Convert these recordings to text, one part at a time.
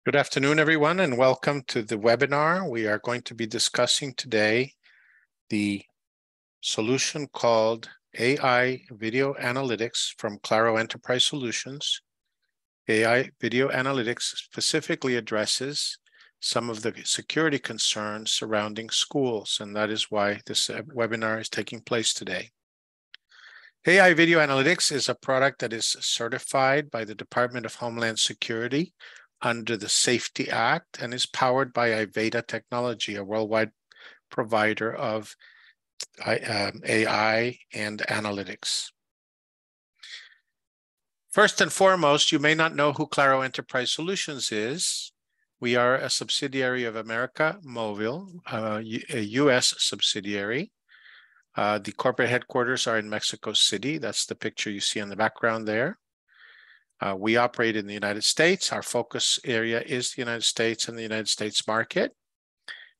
Good afternoon, everyone, and welcome to the webinar. We are going to be discussing today the solution called AI Video Analytics from Claro Enterprise Solutions. AI Video Analytics specifically addresses some of the security concerns surrounding schools, and that is why this webinar is taking place today. AI Video Analytics is a product that is certified by the Department of Homeland Security under the Safety Act and is powered by Iveda Technology, a worldwide provider of AI and analytics. First and foremost, you may not know who Claro Enterprise Solutions is. We are a subsidiary of América Móvil, a U.S. subsidiary. The corporate headquarters are in Mexico City. That's the picture you see in the background there. We operate in the United States. Our focus area is the United States and the United States market.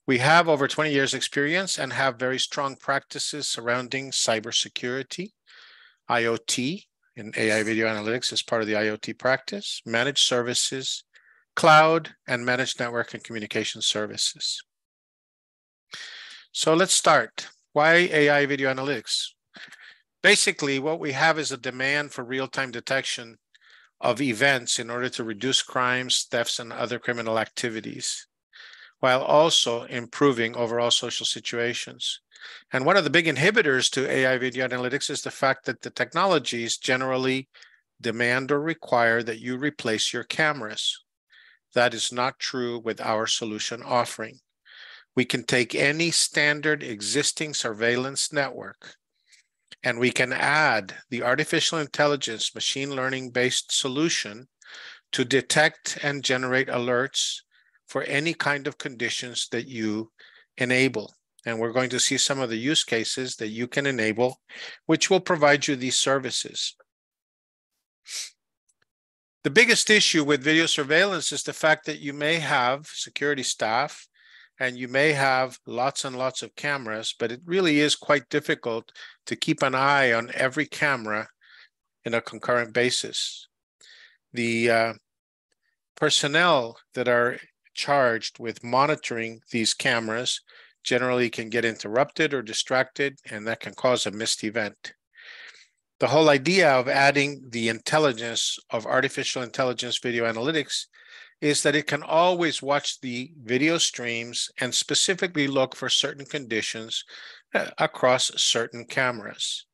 We have over 20 years experience and have very strong practices surrounding cybersecurity, IoT, and AI video analytics is part of the IoT practice, managed services, cloud, and managed network and communication services. So let's start. Why AI video analytics? Basically, what we have is a demand for real-time detection of events in order to reduce crimes, thefts, and other criminal activities, while also improving overall social situations. And one of the big inhibitors to AI video analytics is the fact that the technologies generally demand or require that you replace your cameras. That is not true with our solution offering. We can take any standard existing surveillance network and we can add the artificial intelligence, machine learning-based solution to detect and generate alerts for any kind of conditions that you enable. And we're going to see some of the use cases that you can enable, which will provide you these services. The biggest issue with video surveillance is the fact that you may have security staff and you may have lots and lots of cameras, but it really is quite difficult to keep an eye on every camera in a concurrent basis. The personnel that are charged with monitoring these cameras generally can get interrupted or distracted, and that can cause a missed event. The whole idea of adding the intelligence of artificial intelligence video analytics is that it can always watch the video streams and specifically look for certain conditions across certain cameras.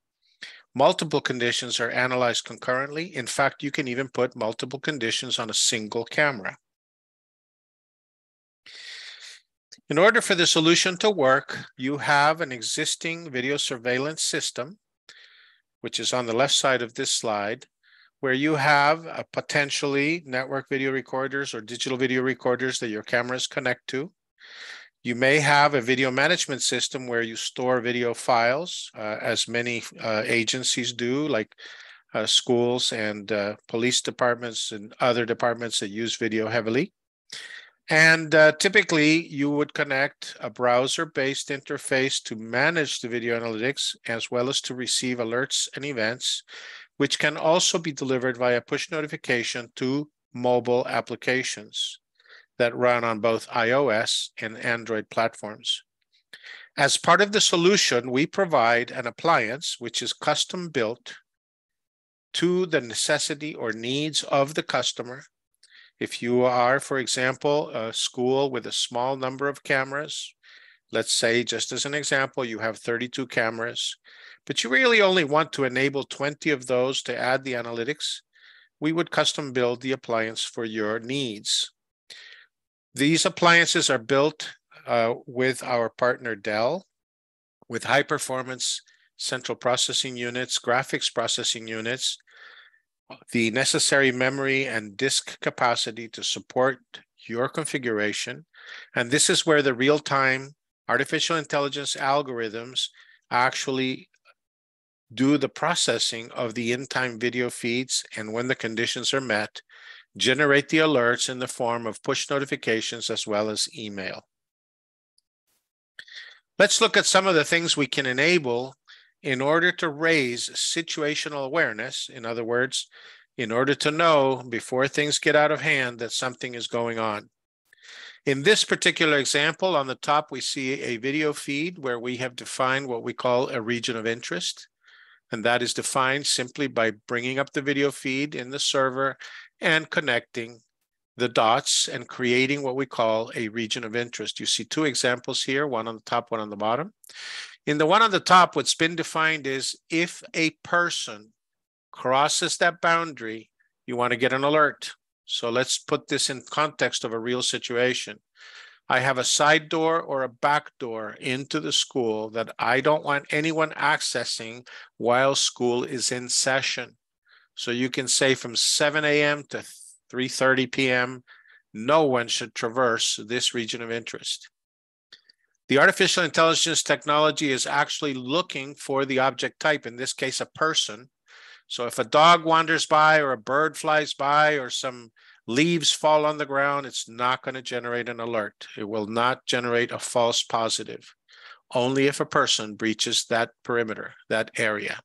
Multiple conditions are analyzed concurrently. In fact, you can even put multiple conditions on a single camera. In order for the solution to work, you have an existing video surveillance system, which is on the left side of this slide, where you have potentially network video recorders or digital video recorders that your cameras connect to. You may have a video management system where you store video files, as many agencies do, like schools and police departments and other departments that use video heavily. And typically, you would connect a browser-based interface to manage the video analytics, as well as to receive alerts and events, which can also be delivered via push notification to mobile applications that run on both iOS and Android platforms. As part of the solution, we provide an appliance which is custom built to the necessity or needs of the customer. If you are, for example, a school with a small number of cameras, let's say, just as an example, you have 32 cameras, but you really only want to enable 20 of those to add the analytics, we would custom build the appliance for your needs. These appliances are built with our partner Dell, with high-performance central processing units, graphics processing units, the necessary memory and disk capacity to support your configuration. And this is where the real-time artificial intelligence algorithms actually do the processing of the in-time video feeds, and when the conditions are met, generate the alerts in the form of push notifications as well as email. Let's look at some of the things we can enable in order to raise situational awareness. In other words, in order to know before things get out of hand that something is going on. In this particular example, on the top, we see a video feed where we have defined what we call a region of interest. And that is defined simply by bringing up the video feed in the server and connecting the dots and creating what we call a region of interest. You see two examples here, one on the top, one on the bottom. In the one on the top, what's been defined is if a person crosses that boundary, you want to get an alert. So let's put this in context of a real situation. I have a side door or a back door into the school that I don't want anyone accessing while school is in session. So you can say from 7 a.m. to 3:30 p.m., no one should traverse this region of interest. The artificial intelligence technology is actually looking for the object type, in this case, a person. So if a dog wanders by or a bird flies by or some leaves fall on the ground, it's not going to generate an alert. It will not generate a false positive, only if a person breaches that perimeter, that area.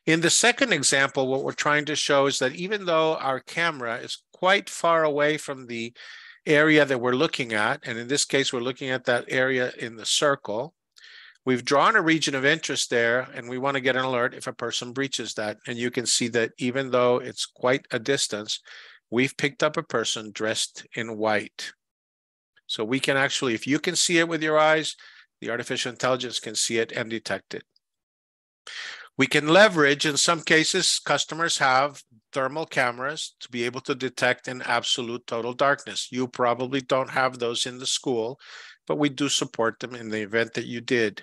In the second example, what we're trying to show is that even though our camera is quite far away from the area that we're looking at, and in this case, we're looking at that area in the circle, we've drawn a region of interest there, and we want to get an alert if a person breaches that. And you can see that even though it's quite a distance, we've picked up a person dressed in white. So we can actually, if you can see it with your eyes, the artificial intelligence can see it and detect it. We can leverage, in some cases, customers have thermal cameras to be able to detect in absolute total darkness. You probably don't have those in the school, but we do support them in the event that you did.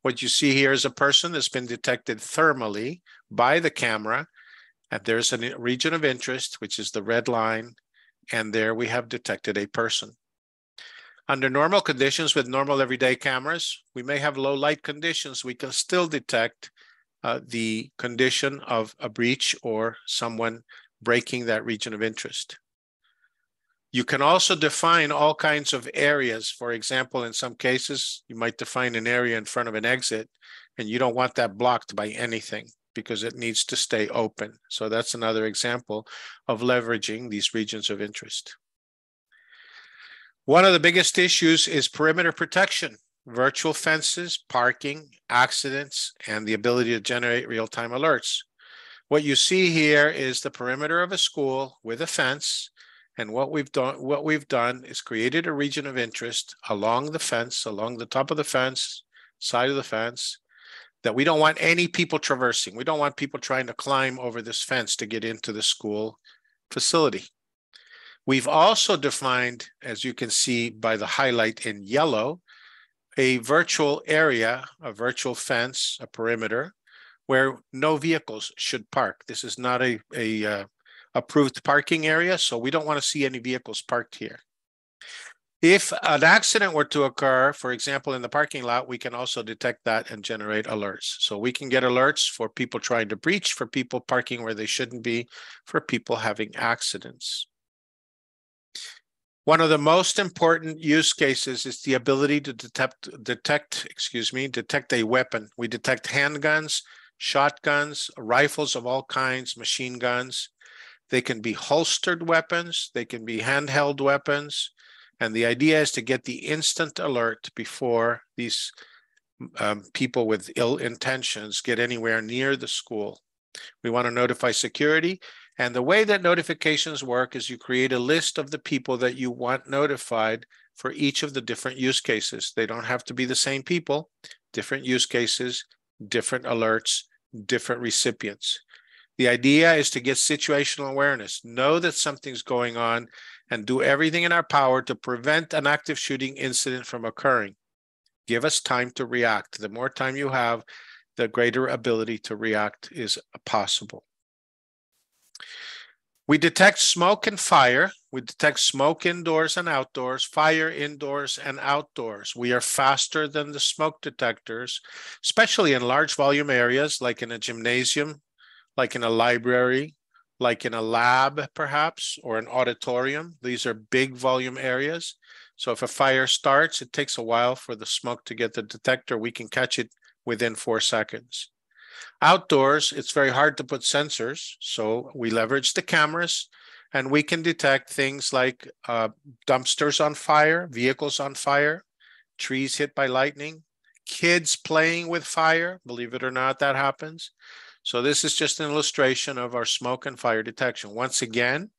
What you see here is a person that's been detected thermally by the camera, and there's a region of interest, which is the red line, and there we have detected a person. Under normal conditions with normal everyday cameras, we may have low light conditions. We can still detect the condition of a breach or someone breaking that region of interest. You can also define all kinds of areas. For example, in some cases, you might define an area in front of an exit, and you don't want that blocked by anything because it needs to stay open. So that's another example of leveraging these regions of interest. One of the biggest issues is perimeter protection. Virtual fences, parking, accidents, and the ability to generate real-time alerts. What you see here is the perimeter of a school with a fence, and what we've done is created a region of interest along the fence, along the top of the fence, side of the fence, that we don't want any people traversing. We don't want people trying to climb over this fence to get into the school facility. We've also defined, as you can see by the highlight in yellow, a virtual area, a virtual fence, a perimeter, where no vehicles should park. This is not a approved parking area, so we don't want to see any vehicles parked here. If an accident were to occur, for example, in the parking lot, we can also detect that and generate alerts. So we can get alerts for people trying to breach, for people parking where they shouldn't be, for people having accidents. One of the most important use cases is the ability to detect a weapon. We detect handguns, shotguns, rifles of all kinds, machine guns. They can be holstered weapons, they can be handheld weapons, and the idea is to get the instant alert before these people with ill intentions get anywhere near the school. We want to notify security. And the way that notifications work is you create a list of the people that you want notified for each of the different use cases. They don't have to be the same people, different use cases, different alerts, different recipients. The idea is to get situational awareness, know that something's going on, and do everything in our power to prevent an active shooting incident from occurring. Give us time to react. The more time you have, the greater ability to react is possible. We detect smoke and fire. We detect smoke indoors and outdoors, fire indoors and outdoors. We are faster than the smoke detectors, especially in large volume areas like in a gymnasium, like in a library, like in a lab perhaps, or an auditorium. These are big volume areas. So if a fire starts, it takes a while for the smoke to get the detector. We can catch it within 4 seconds. Outdoors, it's very hard to put sensors, so we leverage the cameras, and we can detect things like dumpsters on fire, vehicles on fire, trees hit by lightning, kids playing with fire. Believe it or not, that happens. So this is just an illustration of our smoke and fire detection. Once again,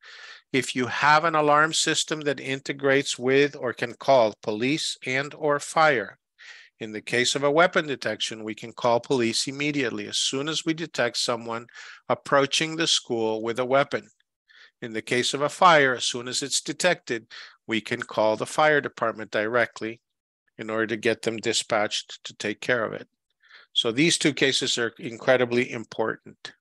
if you have an alarm system that integrates with or can call police and or fire, in the case of a weapon detection, we can call police immediately as soon as we detect someone approaching the school with a weapon. In the case of a fire, as soon as it's detected, we can call the fire department directly in order to get them dispatched to take care of it. So these two cases are incredibly important.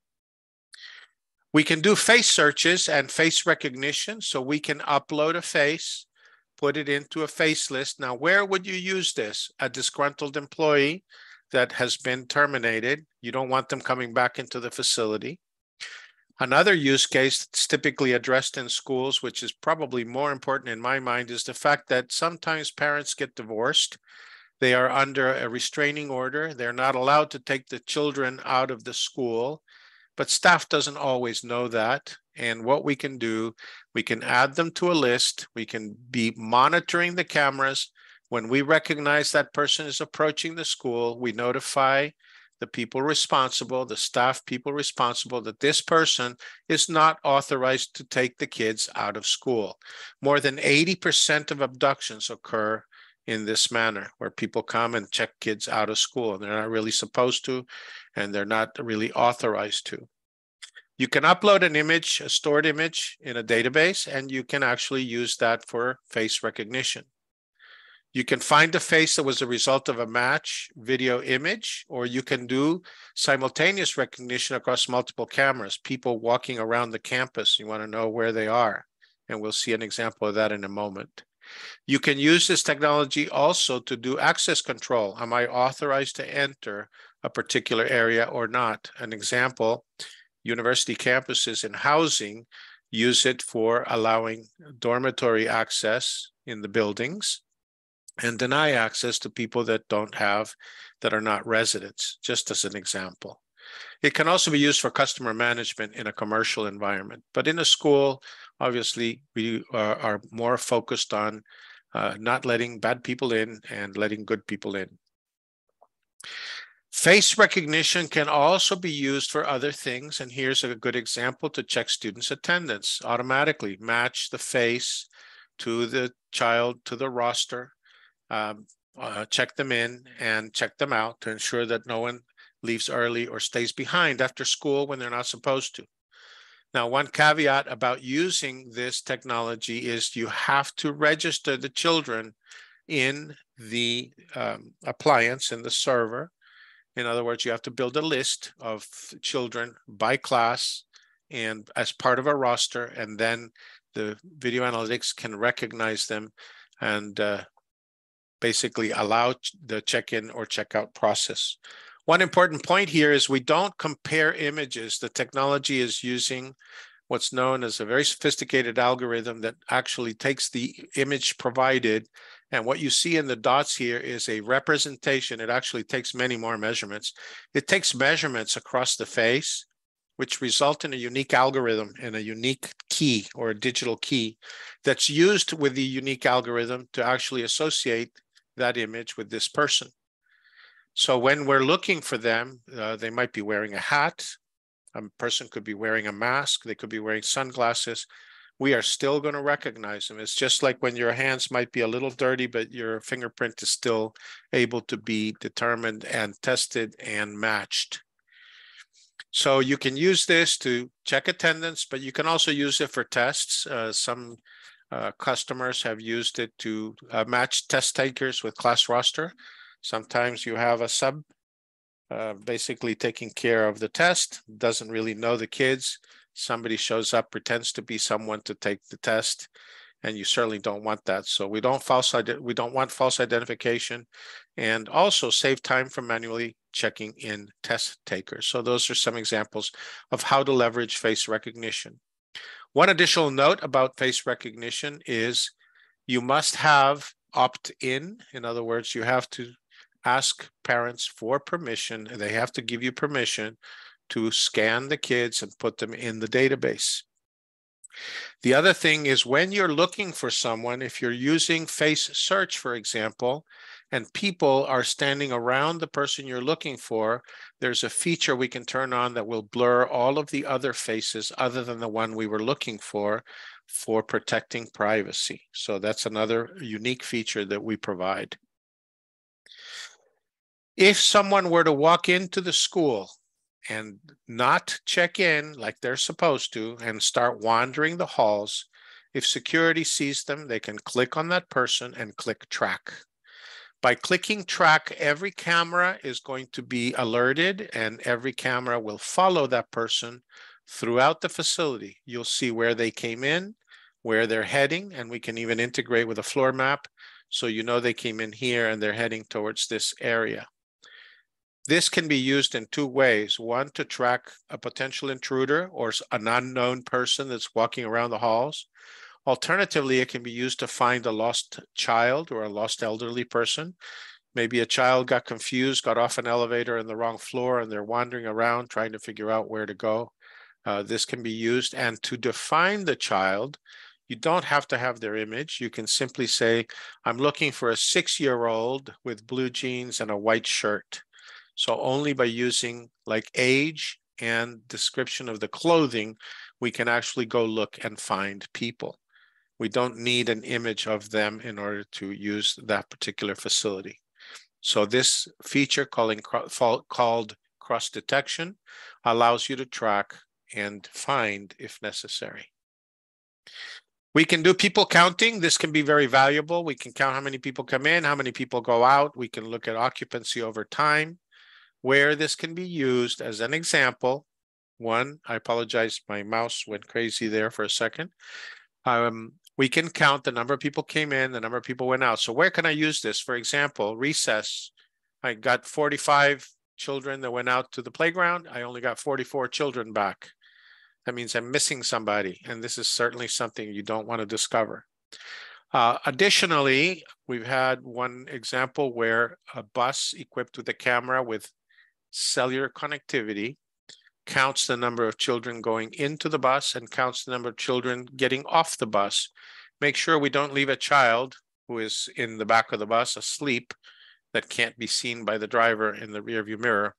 We can do face searches and face recognition, so we can upload a face, put it into a face list. Now, where would you use this? A disgruntled employee that has been terminated. You don't want them coming back into the facility. Another use case that's typically addressed in schools, which is probably more important in my mind, is the fact that sometimes parents get divorced. They are under a restraining order. They're not allowed to take the children out of the school, but staff doesn't always know that. And what we can do, we can add them to a list. We can be monitoring the cameras. When we recognize that person is approaching the school, we notify the people responsible, the staff people responsible, that this person is not authorized to take the kids out of school. More than 80% of abductions occur in this manner, where people come and check kids out of school, and they're not really supposed to, and they're not really authorized to. You can upload an image, a stored image in a database, and you can actually use that for face recognition. You can find a face that was a result of a match video image, or you can do simultaneous recognition across multiple cameras, people walking around the campus. You want to know where they are, and we'll see an example of that in a moment. You can use this technology also to do access control. Am I authorized to enter a particular area or not? An example, university campuses in housing use it for allowing dormitory access in the buildings and deny access to people that are not residents, just as an example. It can also be used for customer management in a commercial environment, but in a school, obviously, we are more focused on not letting bad people in and letting good people in. Face recognition can also be used for other things, and here's a good example to check students' attendance. Automatically match the face to the child, to the roster, check them in and check them out to ensure that no one leaves early or stays behind after school when they're not supposed to. Now, one caveat about using this technology is you have to register the children in the appliance, in the server. In other words, you have to build a list of children by class and as part of a roster, and then the video analytics can recognize them and basically allow the check-in or check-out process. One important point here is we don't compare images. The technology is using what's known as a very sophisticated algorithm that actually takes the image provided, and what you see in the dots here is a representation. It actually takes many more measurements. It takes measurements across the face, which result in a unique algorithm and a unique key or a digital key that's used with the unique algorithm to actually associate that image with this person. So when we're looking for them, they might be wearing a hat. A person could be wearing a mask. They could be wearing sunglasses. We are still going to recognize them. It's just like when your hands might be a little dirty, but your fingerprint is still able to be determined and tested and matched. So you can use this to check attendance, but you can also use it for tests. Some customers have used it to match test takers with class roster. Sometimes you have a sub basically taking care of the test, doesn't really know the kids. Somebody shows up, pretends to be someone to take the test, and you certainly don't want that. So we don't want false identification, and also save time from manually checking in test takers. So those are some examples of how to leverage face recognition. One additional note about face recognition is you must have opt-in. In other words, you have to ask parents for permission. They have to give you permission to scan the kids and put them in the database. The other thing is when you're looking for someone, if you're using face search, for example, and people are standing around the person you're looking for, there's a feature we can turn on that will blur all of the other faces other than the one we were looking for protecting privacy. So that's another unique feature that we provide. If someone were to walk into the school and not check in like they're supposed to and start wandering the halls, if security sees them, they can click on that person and click track. By clicking track, every camera is going to be alerted and every camera will follow that person throughout the facility. You'll see where they came in, where they're heading, and we can even integrate with a floor map so you know they came in here and they're heading towards this area. This can be used in two ways. One, to track a potential intruder or an unknown person that's walking around the halls. Alternatively, it can be used to find a lost child or a lost elderly person. Maybe a child got confused, got off an elevator in the wrong floor, and they're wandering around trying to figure out where to go. This can be used. And to define the child, you don't have to have their image. You can simply say, I'm looking for a 6-year-old with blue jeans and a white shirt. So only by using like age and description of the clothing, we can actually go look and find people. We don't need an image of them in order to use that particular facility. So this feature called cross detection allows you to track and find if necessary. We can do people counting. This can be very valuable. We can count how many people come in, how many people go out. We can look at occupancy over time. Where this can be used as an example, one, I apologize, my mouse went crazy there for a second. We can count the number of people came in, the number of people went out. So where can I use this? For example, recess. I got 45 children that went out to the playground. I only got 44 children back. That means I'm missing somebody. And this is certainly something you don't want to discover. Additionally, we've had one example where a bus equipped with a camera with cellular connectivity counts the number of children going into the bus and counts the number of children getting off the bus. Make sure we don't leave a child who is in the back of the bus asleep that can't be seen by the driver in the rearview mirror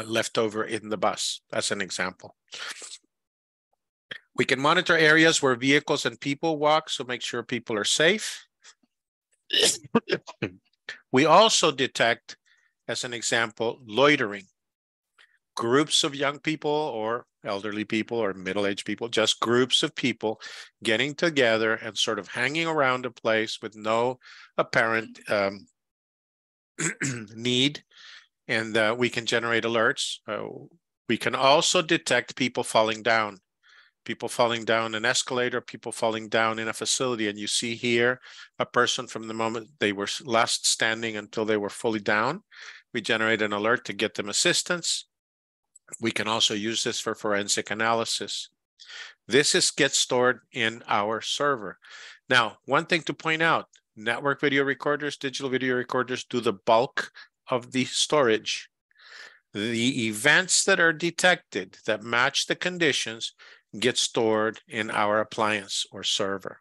left over in the bus. That's an example. We can monitor areas where vehicles and people walk, so make sure people are safe. We also detect, as an example, loitering. Groups of young people or elderly people or middle-aged people, just groups of people getting together and sort of hanging around a place with no apparent need, and we can generate alerts. We can also detect people falling down an escalator, people falling down in a facility. And you see here a person from the moment they were last standing until they were fully down. We generate an alert to get them assistance. We can also use this for forensic analysis. This gets stored in our server. Now, one thing to point out, network video recorders, digital video recorders do the bulk of the storage. The events that are detected that match the conditions get stored in our appliance or server.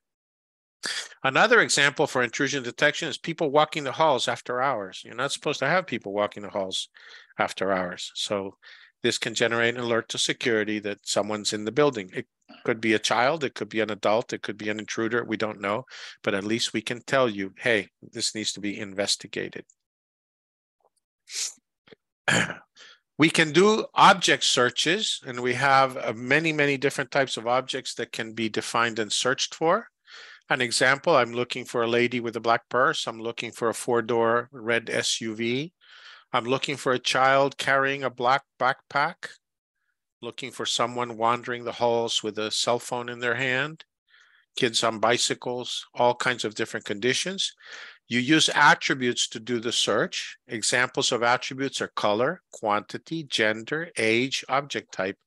Another example for intrusion detection is people walking the halls after hours. You're not supposed to have people walking the halls after hours. So this can generate an alert to security that someone's in the building. It could be a child, it could be an adult, it could be an intruder, we don't know, but at least we can tell you, hey, this needs to be investigated. We can do object searches, and we have many, many different types of objects that can be defined and searched for. An example, I'm looking for a lady with a black purse. I'm looking for a 4-door red SUV. I'm looking for a child carrying a black backpack. Looking for someone wandering the halls with a cell phone in their hand. Kids on bicycles, all kinds of different conditions. You use attributes to do the search. Examples of attributes are color, quantity, gender, age, object type.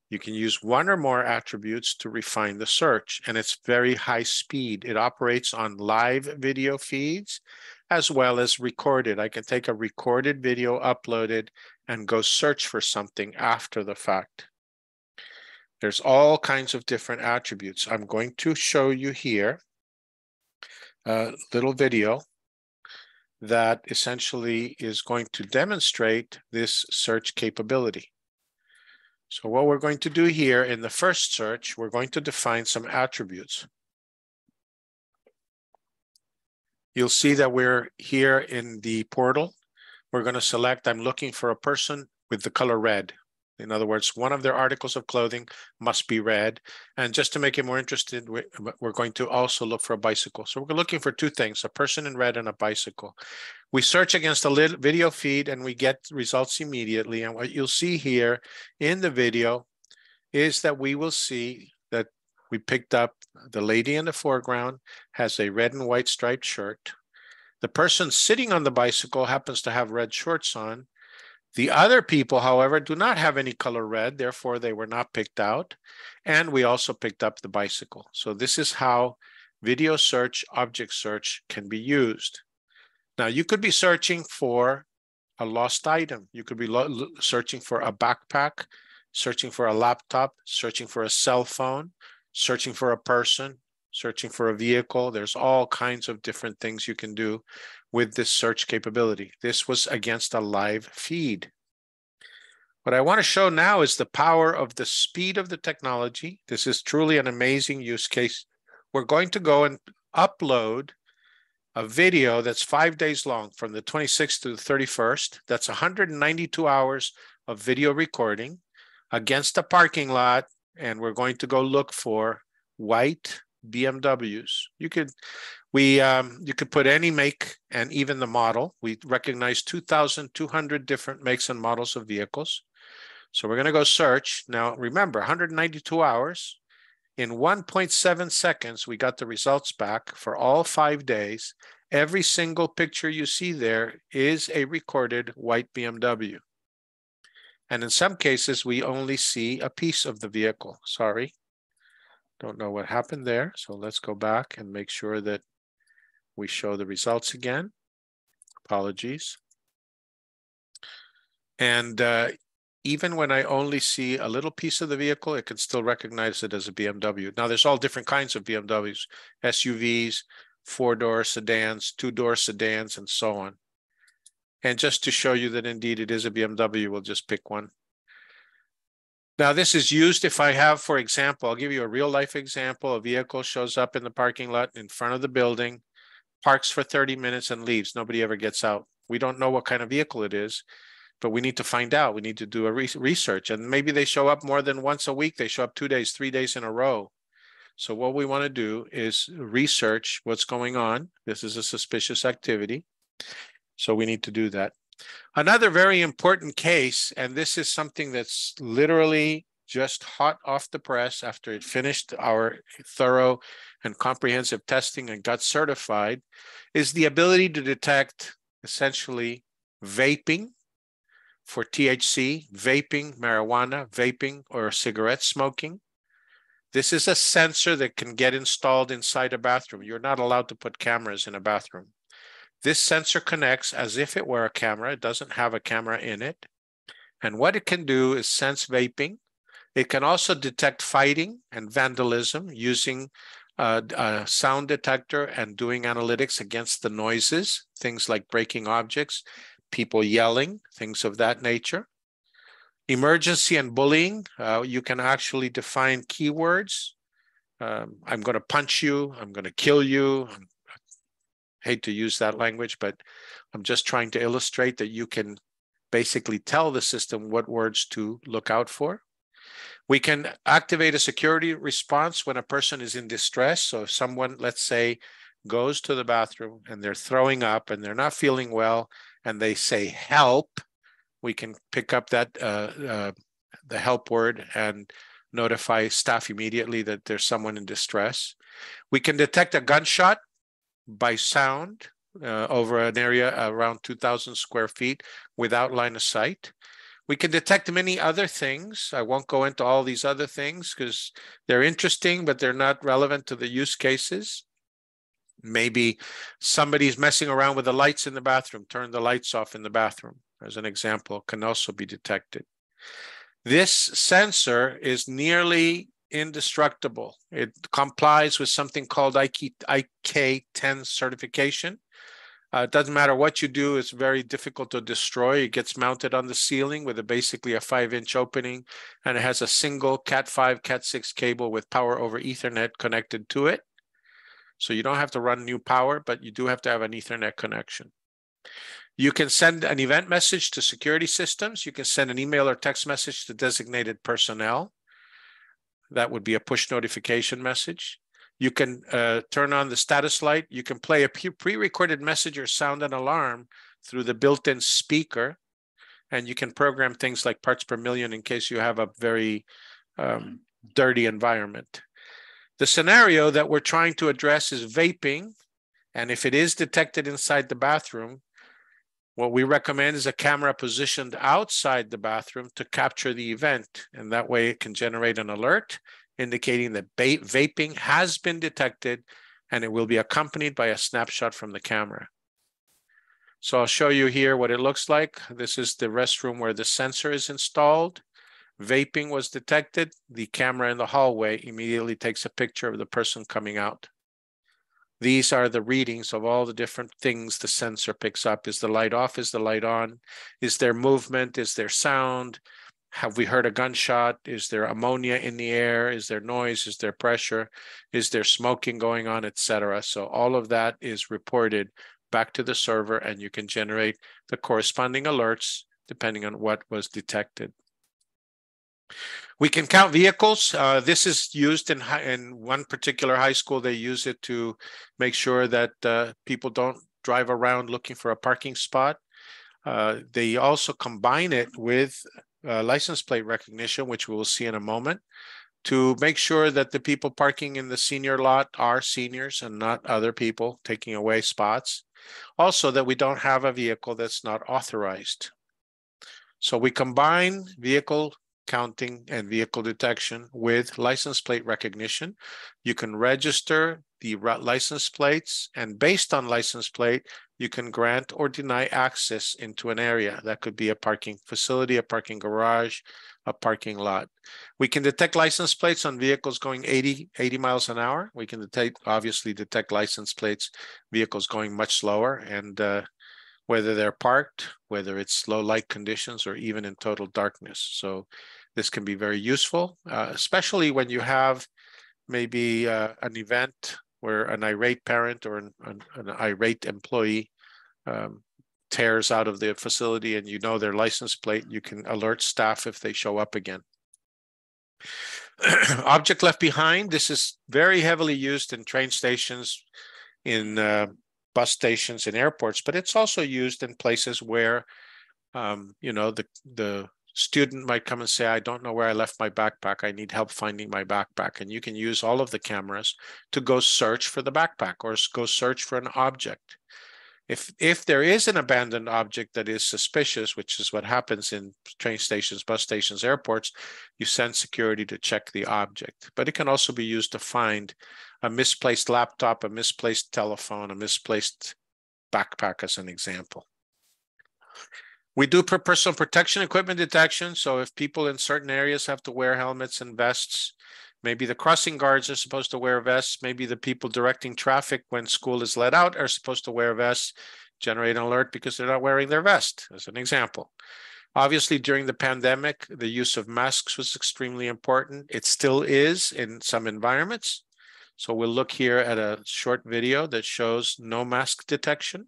You can use one or more attributes to refine the search, and it's very high speed. It operates on live video feeds as well as recorded. I can take a recorded video, upload it, and go search for something after the fact. There's all kinds of different attributes. I'm going to show you here a little video that essentially is going to demonstrate this search capability. So what we're going to do here in the first search, we're going to define some attributes. You'll see that we're here in the portal. We're going to select, I'm looking for a person with the color red. In other words, one of their articles of clothing must be red. And just to make it more interesting, we're going to also look for a bicycle. So we're looking for two things, a person in red and a bicycle. We search against a video feed and we get results immediately. And what you'll see here in the video is that we will see that we picked up the lady in the foreground has a red and white striped shirt. The person sitting on the bicycle happens to have red shorts on. The other people, however, do not have any color red, therefore they were not picked out. And we also picked up the bicycle. So this is how video search, object search can be used. Now you could be searching for a lost item. You could be searching for a backpack, searching for a laptop, searching for a cell phone, searching for a person, searching for a vehicle. There's all kinds of different things you can do with this search capability. This was against a live feed. What I want to show now is the power of the speed of the technology. This is truly an amazing use case. We're going to go and upload a video that's 5 days long from the 26th to the 31st. That's 192 hours of video recording against a parking lot. And we're going to go look for white BMWs. You could put any make and even the model. We recognize 2,200 different makes and models of vehicles. So we're going to go search. Now, remember, 192 hours. In 1.7 seconds, we got the results back for all 5 days. Every single picture you see there is a recorded white BMW. And in some cases, we only see a piece of the vehicle. Sorry. Don't know what happened there. So let's go back and make sure that we show the results again. Apologies. And even when I only see a little piece of the vehicle, it can still recognize it as a BMW. Now, there's all different kinds of BMWs, SUVs, 4-door sedans, 2-door sedans, and so on. And just to show you that indeed it is a BMW, we'll just pick one. Now, this is used if I have, for example, I'll give you a real life example. A vehicle shows up in the parking lot in front of the building, parks for 30 minutes and leaves. Nobody ever gets out. We don't know what kind of vehicle it is, but we need to find out. We need to do a research. And maybe they show up more than once a week. They show up 2 days, 3 days in a row. So what we want to do is research what's going on. This is a suspicious activity. So we need to do that. Another very important case, and this is something that's literally just hot off the press after it finished our thorough and comprehensive testing and got certified, is the ability to detect essentially vaping for THC, vaping, marijuana, vaping, or cigarette smoking. This is a sensor that can get installed inside a bathroom. You're not allowed to put cameras in a bathroom. This sensor connects as if it were a camera. It doesn't have a camera in it. And what it can do is sense vaping. It can also detect fighting and vandalism using a sound detector and doing analytics against the noises, things like breaking objects, people yelling, things of that nature. Emergency and bullying, you can actually define keywords. I'm going to punch you. I'm going to kill you. I hate to use that language, but I'm just trying to illustrate that you can basically tell the system what words to look out for. We can activate a security response when a person is in distress. So if someone, let's say, goes to the bathroom and they're throwing up and they're not feeling well and they say help, we can pick up that the help word and notify staff immediately that there's someone in distress. We can detect a gunshot by sound over an area around 2,000 square feet without line of sight. We can detect many other things. I won't go into all these other things because they're interesting, but they're not relevant to the use cases. Maybe somebody's messing around with the lights in the bathroom. Turn the lights off in the bathroom, as an example, can also be detected. This sensor is nearly indestructible. It complies with something called IK10 certification. It doesn't matter what you do, it's very difficult to destroy. It gets mounted on the ceiling with basically a 5-inch opening, and it has a single Cat5, Cat6 cable with power over Ethernet connected to it. So you don't have to run new power, but you do have to have an Ethernet connection. You can send an event message to security systems. You can send an email or text message to designated personnel. That would be a push notification message. You can turn on the status light. You can play a pre-recorded message or sound an alarm through the built-in speaker. And you can program things like parts per million in case you have a very dirty environment. The scenario that we're trying to address is vaping. And if it is detected inside the bathroom, what we recommend is a camera positioned outside the bathroom to capture the event. And that way it can generate an alert indicating that vaping has been detected, and it will be accompanied by a snapshot from the camera. So I'll show you here what it looks like. This is the restroom where the sensor is installed. Vaping was detected. The camera in the hallway immediately takes a picture of the person coming out. These are the readings of all the different things the sensor picks up. Is the light off? Is the light on? Is there movement? Is there sound? Have we heard a gunshot? Is there ammonia in the air? Is there noise? Is there pressure? Is there smoking going on, etc.? So all of that is reported back to the server, and you can generate the corresponding alerts depending on what was detected. We can count vehicles. This is used in one particular high school. They use it to make sure that people don't drive around looking for a parking spot. They also combine it with license plate recognition, which we will see in a moment, to make sure that the people parking in the senior lot are seniors and not other people taking away spots. Also, that we don't have a vehicle that's not authorized. So we combine vehicle counting and vehicle detection with license plate recognition. You can register the license plates, and based on license plate, you can grant or deny access into an area. That could be a parking facility, a parking garage, a parking lot. We can detect license plates on vehicles going 80 miles an hour. We can obviously detect license plates, vehicles going much slower, and whether they're parked, whether it's low light conditions, or even in total darkness. So this can be very useful, especially when you have maybe an event where an irate parent or an irate employee tears out of the facility and you know their license plate. You can alert staff if they show up again. Object left behind. This is very heavily used in train stations, in bus stations, and airports, but it's also used in places where you know, the student might come and say, I don't know where I left my backpack. I need help finding my backpack. And you can use all of the cameras to go search for the backpack or go search for an object. If there is an abandoned object that is suspicious, which is what happens in train stations, bus stations, airports, you send security to check the object. But it can also be used to find a misplaced laptop, a misplaced telephone, a misplaced backpack, as an example. We do personal protection equipment detection. So if people in certain areas have to wear helmets and vests, maybe the crossing guards are supposed to wear vests, maybe the people directing traffic when school is let out are supposed to wear vests, generate an alert because they're not wearing their vest, as an example. Obviously, during the pandemic, the use of masks was extremely important. It still is in some environments. So we'll look here at a short video that shows no mask detection.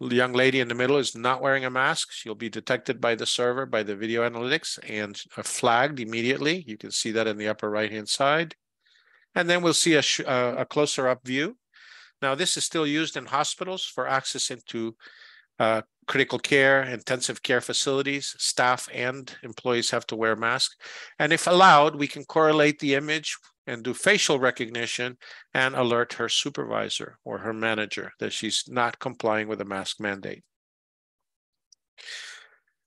The young lady in the middle is not wearing a mask. She'll be detected by the server, by the video analytics, and flagged immediately. You can see that in the upper right-hand side. And then we'll see a closer up view. Now, this is still used in hospitals for access into critical care, intensive care facilities. Staff and employees have to wear masks. And if allowed, we can correlate the image and do facial recognition and alert her supervisor or her manager that she's not complying with a mask mandate.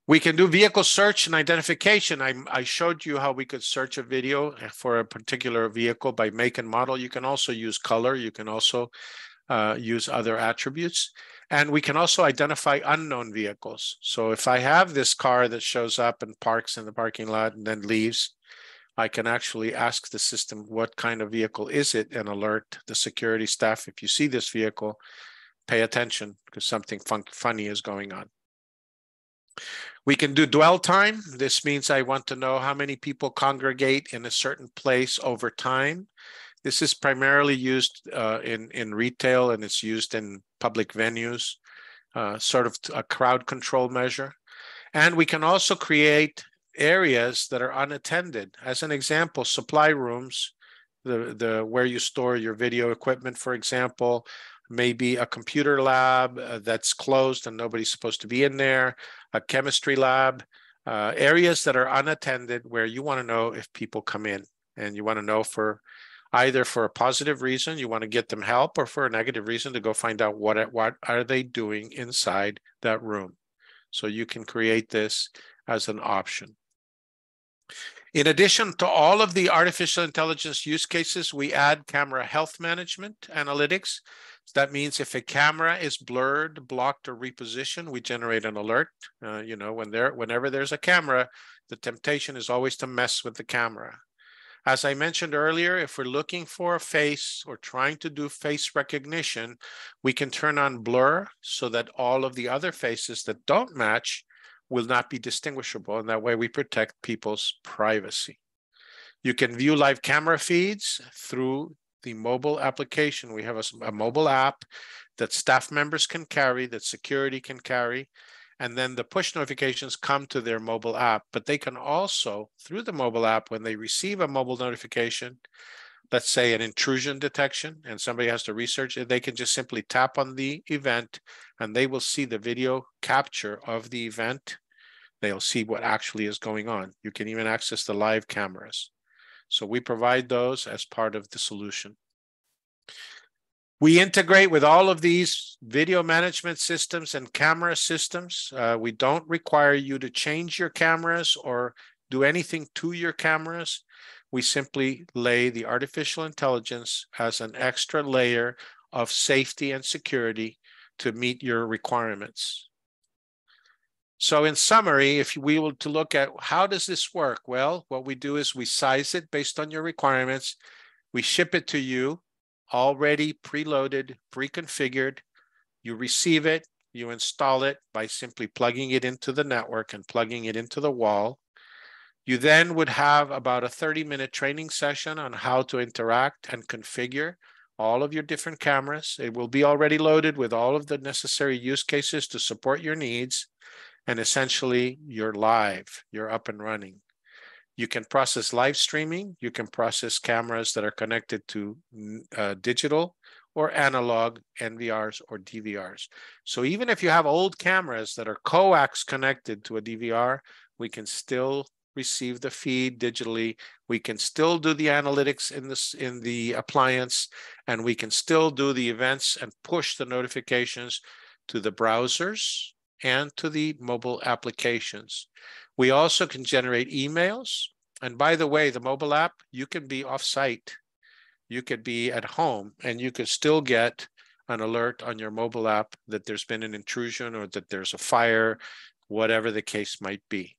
We can do vehicle search and identification. I showed you how we could search a video for a particular vehicle by make and model. You can also use color. You can also use other attributes. And we can also identify unknown vehicles. So if I have this car that shows up and parks in the parking lot and then leaves, I can actually ask the system, what kind of vehicle is it, and alert the security staff. If you see this vehicle, pay attention because something funny is going on. We can do dwell time. This means I want to know how many people congregate in a certain place over time. This is primarily used in retail, and it's used in public venues, sort of a crowd control measure. And we can also create areas that are unattended. As an example, supply rooms, where you store your video equipment, for example, maybe a computer lab that's closed and nobody's supposed to be in there, a chemistry lab, areas that are unattended where you want to know if people come in, and you want to know for either for a positive reason, you want to get them help, or for a negative reason to go find out what are they doing inside that room. So you can create this as an option. In addition to all of the artificial intelligence use cases, we add camera health management analytics. So that means if a camera is blurred, blocked, or repositioned, we generate an alert. You know, whenever there's a camera, the temptation is always to mess with the camera. As I mentioned earlier, if we're looking for a face or trying to do face recognition, we can turn on blur so that all of the other faces that don't match will not be distinguishable, and that way we protect people's privacy. You can view live camera feeds through the mobile application. We have a mobile app that staff members can carry, that security can carry, and then the push notifications come to their mobile app. But they can also, through the mobile app, when they receive a mobile notification, let's say an intrusion detection, and somebody has to research it, they can just simply tap on the event and they will see the video capture of the event. They'll see what actually is going on. You can even access the live cameras. So we provide those as part of the solution. We integrate with all of these video management systems and camera systems. We don't require you to change your cameras or do anything to your cameras. We simply lay the artificial intelligence as an extra layer of safety and security to meet your requirements. So in summary, if we were to look at how does this work? Well, what we do is we size it based on your requirements. We ship it to you already preloaded, pre-configured. You receive it, you install it by simply plugging it into the network and plugging it into the wall. You then would have about a 30-minute training session on how to interact and configure all of your different cameras. It will be already loaded with all of the necessary use cases to support your needs. And essentially, you're live, you're up and running. You can process live streaming. You can process cameras that are connected to digital or analog NVRs or DVRs. So even if you have old cameras that are coax connected to a DVR, we can still receive the feed digitally. We can still do the analytics in the appliance, and we can still do the events and push the notifications to the browsers and to the mobile applications. We also can generate emails. And by the way, the mobile app, you can be off-site. You could be at home and you could still get an alert on your mobile app that there's been an intrusion or that there's a fire, whatever the case might be.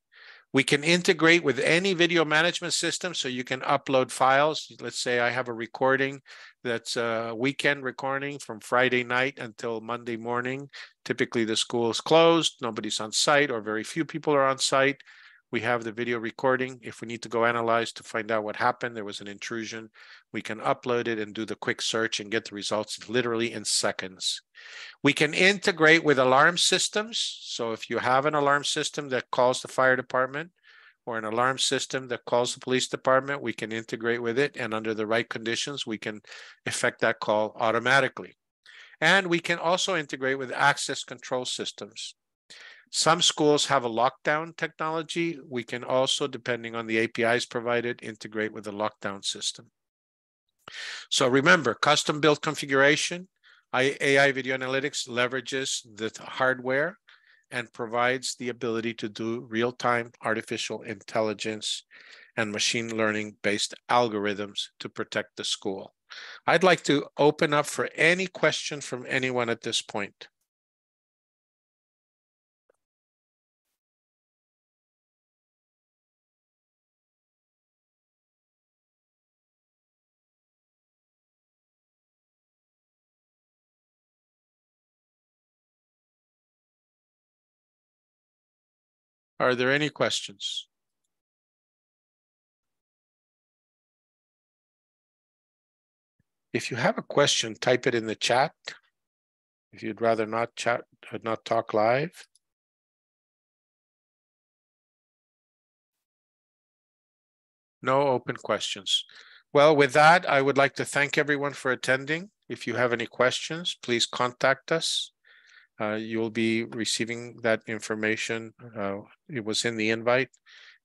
We can integrate with any video management system, so you can upload files. Let's say I have a recording that's a weekend recording from Friday night until Monday morning. Typically the school is closed, nobody's on site, or very few people are on site. We have the video recording. If we need to go analyze to find out what happened, there was an intrusion, we can upload it and do the quick search and get the results literally in seconds. We can integrate with alarm systems. So if you have an alarm system that calls the fire department or an alarm system that calls the police department, we can integrate with it. And under the right conditions, we can effect that call automatically. And we can also integrate with access control systems. Some schools have a lockdown technology. We can also, depending on the APIs provided, integrate with the lockdown system. So remember, custom-built configuration. AI Video Analytics leverages the hardware and provides the ability to do real-time artificial intelligence and machine learning-based algorithms to protect the school. I'd like to open up for any question from anyone at this point. Are there any questions? If you have a question, type it in the chat. If you'd rather not chat, not talk live. No open questions. Well, with that, I would like to thank everyone for attending. If you have any questions, please contact us. You'll be receiving that information. It was in the invite,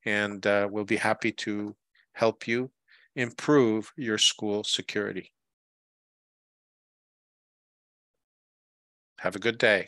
and we'll be happy to help you improve your school security. Have a good day.